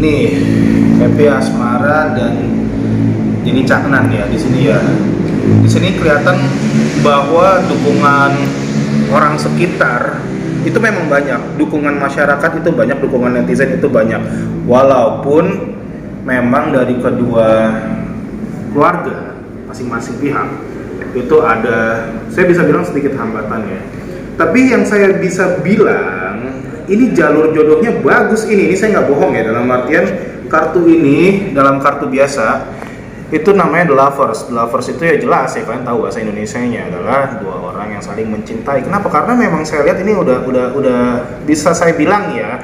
Ini Happy Asmara dan Jenny Caknan ya di sini ya. Di sini kelihatan bahwa dukungan orang sekitar itu memang banyak, dukungan masyarakat itu banyak, dukungan netizen itu banyak. Walaupun memang dari kedua keluarga masing-masing pihak itu ada, saya bisa bilang sedikit hambatannya. Tapi yang saya bisa bilang ini jalur jodohnya bagus ini saya nggak bohong ya, dalam artian kartu ini dalam kartu biasa itu namanya The Lovers. The Lovers itu ya jelas ya, kalian tahu bahasa Indonesianya adalah dua orang yang saling mencintai. Kenapa? Karena memang saya lihat ini udah bisa saya bilang ya,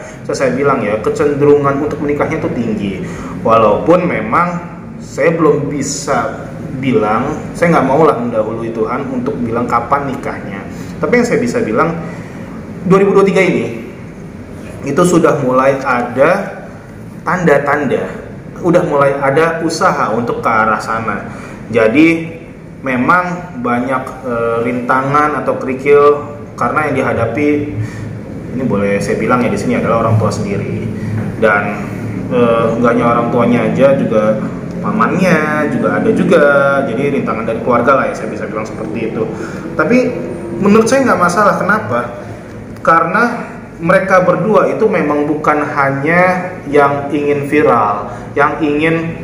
kecenderungan untuk menikahnya itu tinggi. Walaupun memang saya belum bisa bilang, saya nggak mau lah mendahului Tuhan untuk bilang kapan nikahnya. Tapi yang saya bisa bilang 2023 ini itu sudah mulai ada tanda-tanda, udah mulai ada usaha untuk ke arah sana. Jadi memang banyak rintangan atau kerikil karena yang dihadapi ini boleh saya bilang ya di sini adalah orang tua sendiri, dan nggak hanya orang tuanya aja, juga pamannya juga ada juga. Jadi rintangan dari keluarga lah ya, saya bisa bilang seperti itu. Tapi menurut saya nggak masalah. Kenapa? Karena mereka berdua itu memang bukan hanya yang ingin viral, yang ingin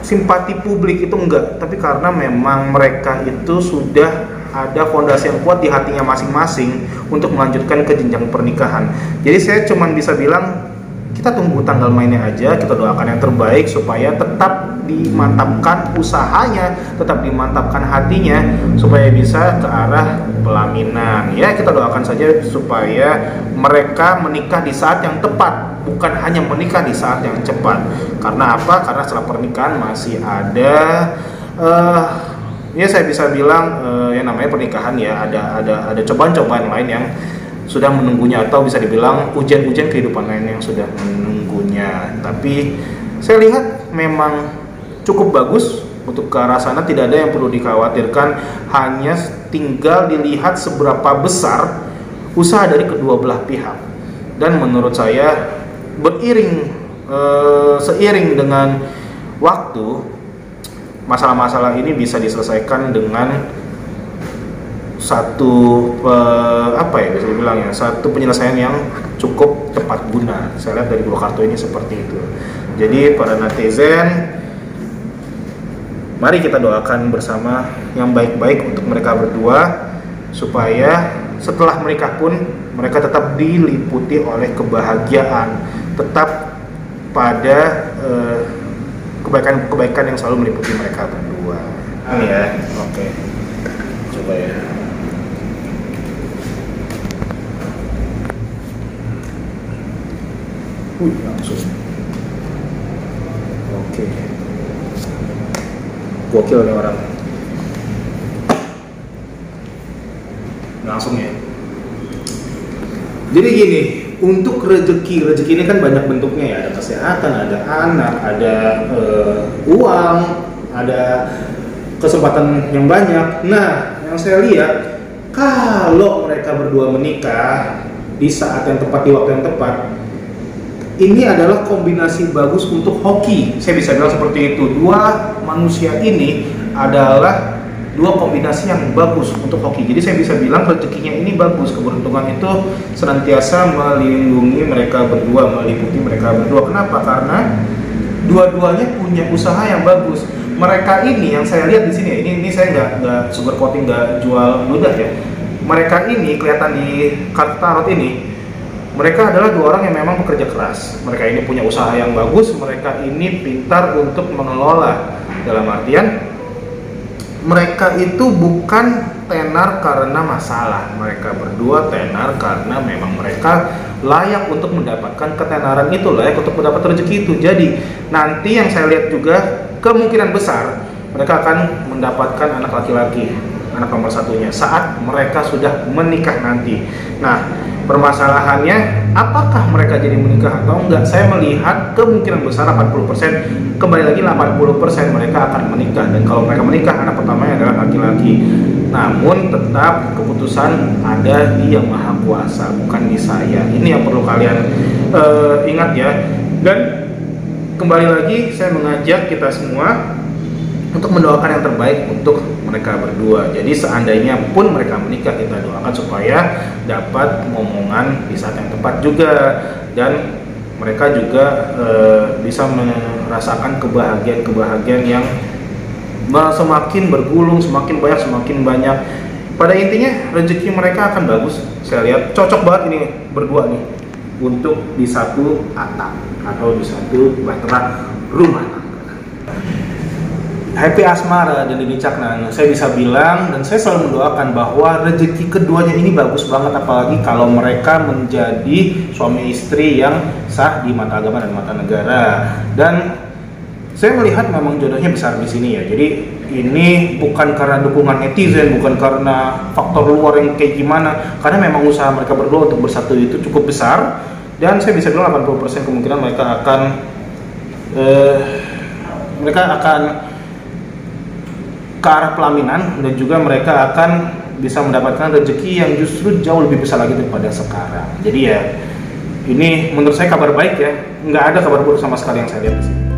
simpati publik, itu enggak. Tapi karena memang mereka itu sudah ada fondasi yang kuat di hatinya masing-masing untuk melanjutkan ke jenjang pernikahan. Jadi saya cuma bisa bilang kita tunggu tanggal mainnya aja, kita doakan yang terbaik supaya tetap dimantapkan usahanya, tetap dimantapkan hatinya supaya bisa ke arah pelaminan. Ya, kita doakan saja supaya mereka menikah di saat yang tepat, bukan hanya menikah di saat yang cepat. Karena apa? Karena setelah pernikahan masih ada ya saya bisa bilang yang namanya pernikahan ya, ada cobaan-cobaan lain yang sudah menunggunya, atau bisa dibilang ujian-ujian kehidupan lain yang sudah menunggunya. Tapi saya lihat memang cukup bagus untuk ke arah sana, tidak ada yang perlu dikhawatirkan, hanya tinggal dilihat seberapa besar usaha dari kedua belah pihak. Dan menurut saya seiring dengan waktu, masalah-masalah ini bisa diselesaikan dengan satu bisa dibilang ya, satu penyelesaian yang cukup tepat guna. Saya lihat dari dua kartu ini seperti itu. Jadi para netizen, mari kita doakan bersama yang baik-baik untuk mereka berdua, supaya setelah menikah pun mereka tetap diliputi oleh kebahagiaan, tetap pada kebaikan-kebaikan yang selalu meliputi mereka berdua. Ini ya, oke. Coba ya. Langsung. Oke. Gokil nih orang. Langsung ya. Jadi gini, untuk rezeki ini kan banyak bentuknya ya, ada kesehatan, ada anak, ada uang, ada kesempatan yang banyak. Nah, yang saya lihat, kalau mereka berdua menikah di saat yang tepat, di waktu yang tepat, ini adalah kombinasi bagus untuk hoki. Saya bisa bilang seperti itu. Dua manusia ini adalah dua kombinasi yang bagus untuk hoki. Jadi saya bisa bilang rezekinya ini bagus, keberuntungan itu senantiasa melindungi mereka berdua, meliputi mereka berdua. Kenapa? Karena dua-duanya punya usaha yang bagus. Mereka ini yang saya lihat di sini, ini saya nggak sugar coating, nggak jual ludah ya. Mereka ini kelihatan di kartu tarot ini mereka adalah dua orang yang memang bekerja keras. Mereka ini punya usaha yang bagus, mereka ini pintar untuk mengelola. Dalam artian, mereka itu bukan tenar karena masalah. Mereka berdua tenar karena memang mereka layak untuk mendapatkan ketenaran itu, layak untuk mendapat rezeki itu. Jadi, nanti yang saya lihat juga, kemungkinan besar mereka akan mendapatkan anak laki-laki, anak nomor satunya, saat mereka sudah menikah nanti. Nah, permasalahannya, apakah mereka jadi menikah atau enggak? Saya melihat kemungkinan besar 80%, kembali lagi 80% mereka akan menikah. Dan kalau mereka menikah, anak pertamanya adalah laki-laki. Namun tetap keputusan ada di Yang Maha Kuasa, bukan di saya. Ini yang perlu kalian ingat ya. Dan kembali lagi, saya mengajak kita semua untuk mendoakan yang terbaik untuk mereka berdua. Jadi seandainya pun mereka menikah, kita doakan supaya dapat momongan di saat yang tepat juga, dan mereka juga bisa merasakan kebahagiaan yang semakin bergulung, semakin banyak. Pada intinya rezeki mereka akan bagus. Saya lihat cocok banget ini berdua nih untuk di satu atap atau di satu bahtera rumah tangga. Happy Asmara dan Dini Caknan, saya bisa bilang dan saya selalu mendoakan bahwa rezeki keduanya ini bagus banget, apalagi kalau mereka menjadi suami istri yang sah di mata agama dan mata negara. Dan saya melihat memang jodohnya besar di sini ya. Jadi ini bukan karena dukungan netizen, bukan karena faktor luar yang kayak gimana, karena memang usaha mereka berdua untuk bersatu itu cukup besar. Dan saya bisa bilang 80% kemungkinan mereka akan ke arah pelaminan, dan juga mereka akan bisa mendapatkan rezeki yang justru jauh lebih besar lagi daripada sekarang. Jadi ya, ini menurut saya kabar baik ya, nggak ada kabar buruk sama sekali yang saya lihat di sini.